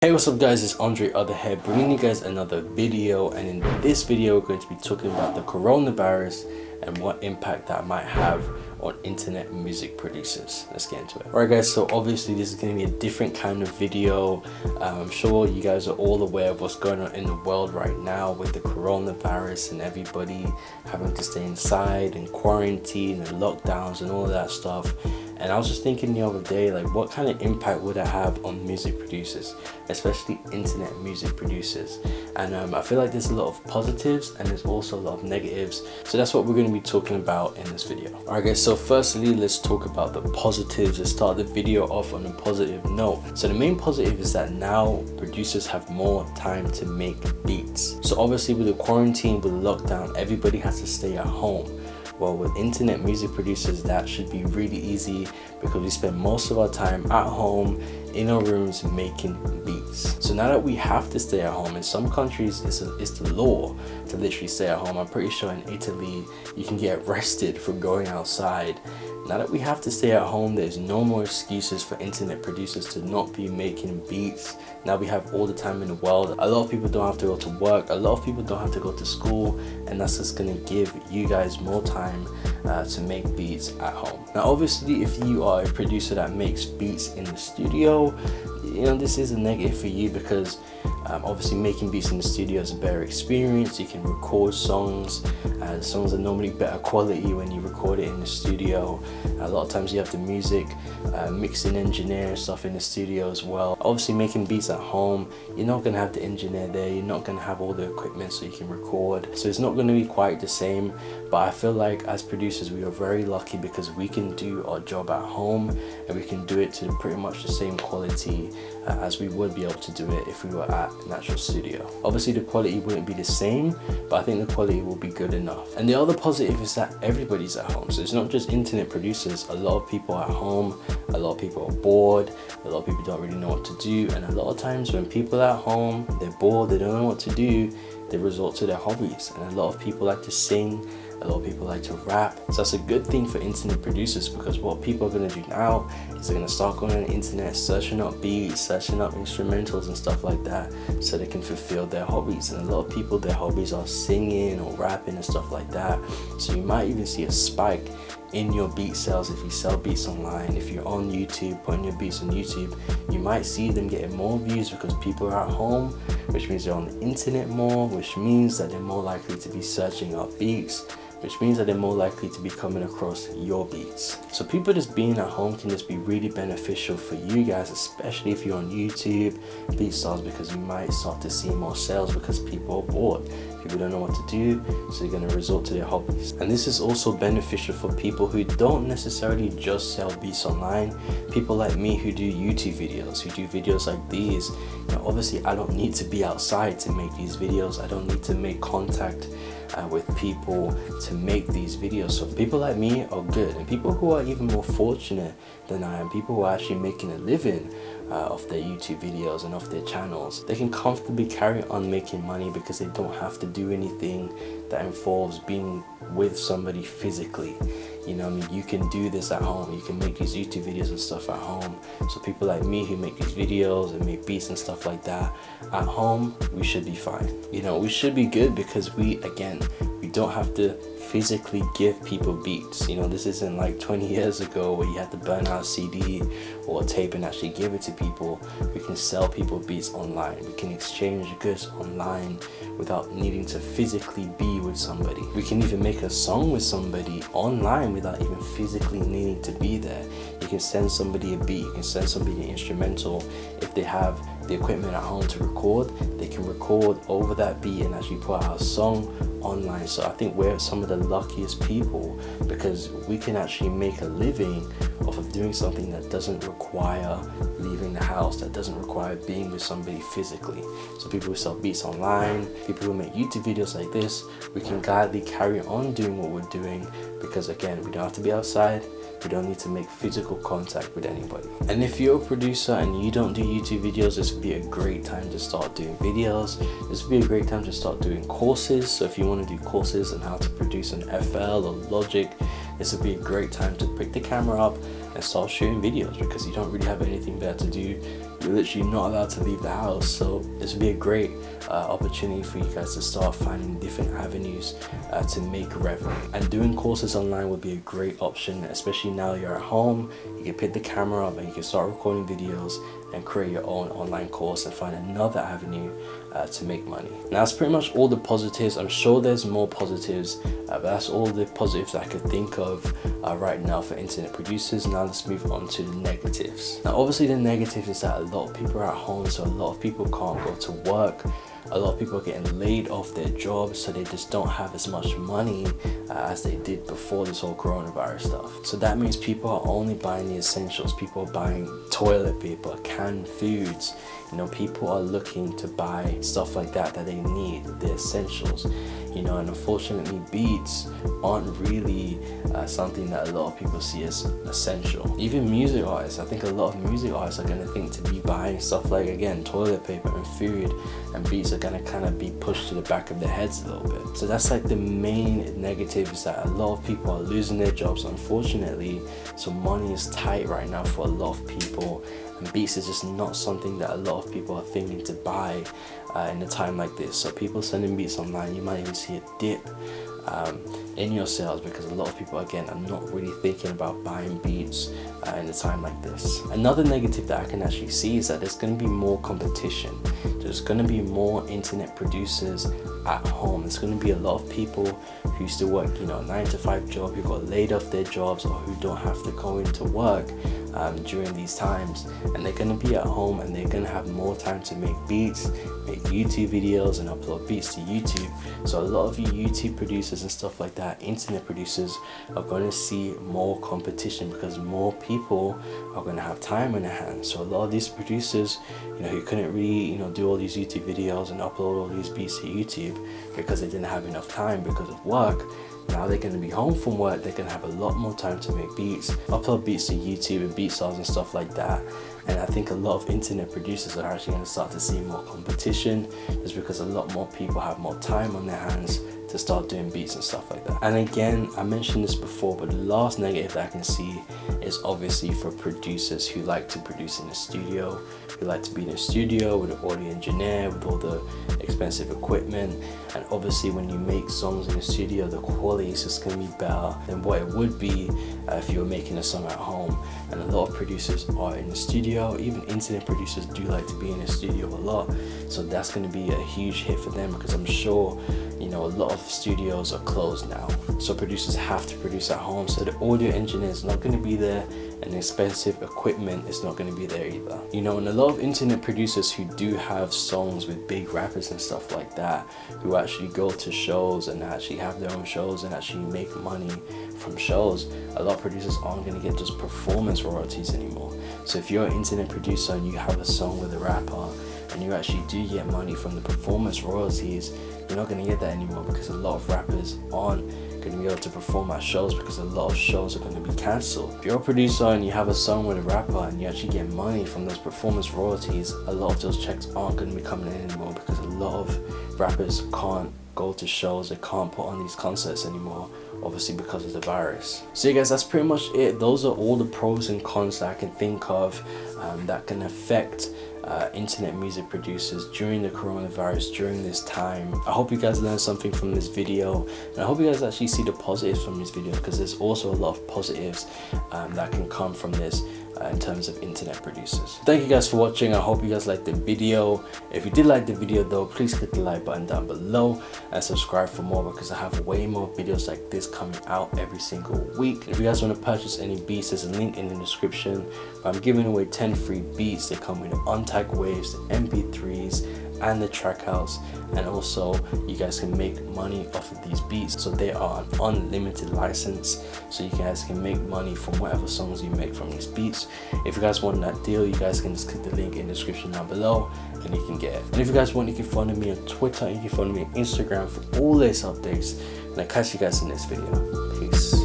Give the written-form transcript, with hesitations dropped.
Hey, what's up guys, it's AndreOth here, bringing you guys another video, and in this video we're going to be talking about the coronavirus and what impact that might have on internet music producers. Let's get into it. Alright guys, so obviously this is going to be a different kind of video. I'm sure you guys are all aware of what's going on in the world right now with the coronavirus and everybody having to stay inside and quarantine and lockdowns and all of that stuff. And I was just thinking the other day, like, what kind of impact would it have on music producers, especially internet music producers? And I feel like there's a lot of positives and there's also a lot of negatives. So that's what we're going to be talking about in this video. Alright guys, so firstly, let's talk about the positives. Let's start the video off on a positive note. So the main positive is that now producers have more time to make beats. So obviously with the quarantine, with the lockdown, everybody has to stay at home. Well, with internet music producers, that should be really easy because we spend most of our time at home in our rooms making beats. So now that we have to stay at home, in some countries it's the law to literally stay at home. I'm pretty sure in Italy you can get arrested for going outside. Now that we have to stay at home, there's no more excuses for internet producers to not be making beats. Now we have all the time in the world. A lot of people don't have to go to work, a lot of people don't have to go to school, and that's just going to give you guys more time to make beats at home. Now obviously if you are a producer that makes beats in the studio, you know, this is a negative for you because obviously making beats in the studio is a better experience. You can record songs, and songs are normally better quality when you record it in the studio. A lot of times you have the music mixing engineer and stuff in the studio as well. Obviously making beats at home, you're not going to have the engineer there, you're not going to have all the equipment so you can record, so it's not going to be quite the same. But I feel like as producers we are very lucky because we can do our job at home and we can do it to pretty much the same quality as we would be able to do it if we were at an actual studio. Obviously the quality wouldn't be the same, but I think the quality will be good enough. And the other positive is that everybody's at home, so it's not just internet producers. A lot of people are at home, a lot of people are bored, a lot of people don't really know what to do, and a lot of times when people are at home, they're bored, they don't know what to do, they resort to their hobbies. And a lot of people like to sing, a lot of people like to rap, so that's a good thing for internet producers, because what people are going to do now is they're going to start going on the internet, searching up beats, searching up instrumentals and stuff like that, so they can fulfill their hobbies. And a lot of people, their hobbies are singing or rapping and stuff like that, so you might even see a spike in your beat sales if you sell beats online. If you're on YouTube, putting your beats on YouTube, you might see them getting more views because people are at home, which means they're on the internet more, which means that they're more likely to be searching up beats, which means that they're more likely to be coming across your beats. So people just being at home can just be really beneficial for you guys, especially if you're on YouTube, BeatStars, because you might start to see more sales because people are bored. People don't know what to do, so they're going to resort to their hobbies. And this is also beneficial for people who don't necessarily just sell beats online. People like me who do YouTube videos, who do videos like these. You know, obviously I don't need to be outside to make these videos. I don't need to make contact with people to make these videos. So people like me are good, and people who are even more fortunate than I am, people who are actually making a living off their YouTube videos and off their channels, they can comfortably carry on making money because they don't have to do anything that involves being with somebody physically. You know, I mean, you can do this at home, you can make these YouTube videos and stuff at home. So people like me who make these videos and make beats and stuff like that at home, we should be fine. You know, we should be good because we don't have to physically give people beats. You know, this isn't like 20 years ago where you had to burn out a CD or a tape and actually give it to people. We can sell people beats online, we can exchange goods online without needing to physically be with somebody. We can even make a song with somebody online without even physically needing to be there. You can send somebody a beat, you can send somebody an instrumental. If they have the equipment at home to record, they can record over that beat and actually put out a song online. So I think we're some of the luckiest people because we can actually make a living off of doing something that doesn't require leaving the house, that doesn't require being with somebody physically. So people who sell beats online, people who make YouTube videos like this, we can gladly carry on doing what we're doing because again, we don't have to be outside, we don't need to make physical contact with anybody. And if you're a producer and you don't do YouTube videos, this would be a great time to start doing videos. This would be a great time to start doing courses. So if you want to do courses on how to produce an FL or Logic, this would be a great time to pick the camera up and start shooting videos, because you don't really have anything better to do. You're literally not allowed to leave the house, so this would be a great opportunity for you guys to start finding different avenues to make revenue. And doing courses online would be a great option, especially now you're at home. You can pick the camera up and you can start recording videos and create your own online course and find another avenue to make money. Now that's pretty much all the positives. I'm sure there's more positives, but that's all the positives I could think of right now for internet producers. Now let's move on to the negatives. Now obviously the negative is that a lot of people are at home, so a lot of people can't go to work. A lot of people are getting laid off their jobs, so they just don't have as much money as they did before this whole coronavirus stuff. So that means people are only buying the essentials. People are buying toilet paper, canned foods. You know, people are looking to buy stuff like that they need, the essentials. You know, and unfortunately beats aren't really something that a lot of people see as essential. Even music artists, I think a lot of music artists are going to think to be buying stuff like, again, toilet paper and food and beats are going to kind of be pushed to the back of their heads a little bit. So that's like the main negative, is that a lot of people are losing their jobs, unfortunately. So money is tight right now for a lot of people, and beats is just not something that a lot of people are thinking to buy in a time like this. So people sending beats online, you might even see a dip in your sales, because a lot of people, again, are not really thinking about buying beats in a time like this. Another negative that I can actually see is that there's going to be more competition. There's going to be more internet producers at home. There's going to be a lot of people who still work, you know, a 9-to-5 job, who got laid off their jobs, or who don't have to go into work during these times, and they're going to be at home and they're going to have more time to make beats, make YouTube videos and upload beats to YouTube. So a lot of you YouTube producers and stuff like that, internet producers, are going to see more competition, because more people are going to have time in their hands. So a lot of these producers, you know, who couldn't really, you know, do all these YouTube videos and upload all these beats to YouTube because they didn't have enough time because of work, now they're going to be home from work. They're going to have a lot more time to make beats, upload beats to YouTube and beat stars and stuff like that. And I think a lot of internet producers are actually going to start to see more competition, just because a lot more people have more time on their hands to start doing beats and stuff like that. And again, I mentioned this before, but the last negative that I can see is obviously for producers who like to produce in a studio, who like to be in a studio with an audio engineer, with all the expensive equipment. And obviously when you make songs in a studio, the quality is just going to be better than what it would be if you were making a song at home. And a lot of producers are in the studio. Even internet producers do like to be in a studio a lot, so that's going to be a huge hit for them, because I'm sure, you know, a lot of studios are closed now, so producers have to produce at home. So the audio engineer is not going to be there, and expensive equipment is not going to be there either. You know, and a lot of internet producers who do have songs with big rappers and stuff like that, who actually go to shows and actually have their own shows and actually make money from shows, a lot of producers aren't going to get those performance royalties anymore. So if you're an internet producer and you have a song with a rapper and you actually do get money from the performance royalties, you're not going to get that anymore, because a lot of rappers aren't going to be able to perform at shows, because a lot of shows are going to be cancelled. If you're a producer and you have a song with a rapper and you actually get money from those performance royalties, a lot of those checks aren't going to be coming in anymore, because a lot of rappers can't go to shows, they can't put on these concerts anymore, obviously because of the virus. So yeah guys, that's pretty much it. Those are all the pros and cons that I can think of that can affect internet music producers during the coronavirus, during this time. I hope you guys learned something from this video, and I hope you guys actually see the positives from this video, because there's also a lot of positives that can come from this in terms of internet producers. Thank you guys for watching. I hope you guys liked the video. If you did like the video though, please click the like button down below and subscribe for more, because I have way more videos like this coming out every single week. If you guys want to purchase any beats, there's a link in the description. I'm giving away 10 free beats. They come with the untagged waves, the MP3s, and the track house, and also you guys can make money off of these beats. So they are an unlimited license, so you guys can make money from whatever songs you make from these beats. If you guys want that deal, you guys can just click the link in the description down below and you can get it. And if you guys want, you can follow me on Twitter, you can follow me on Instagram for all latest updates, and I'll catch you guys in this video. Peace.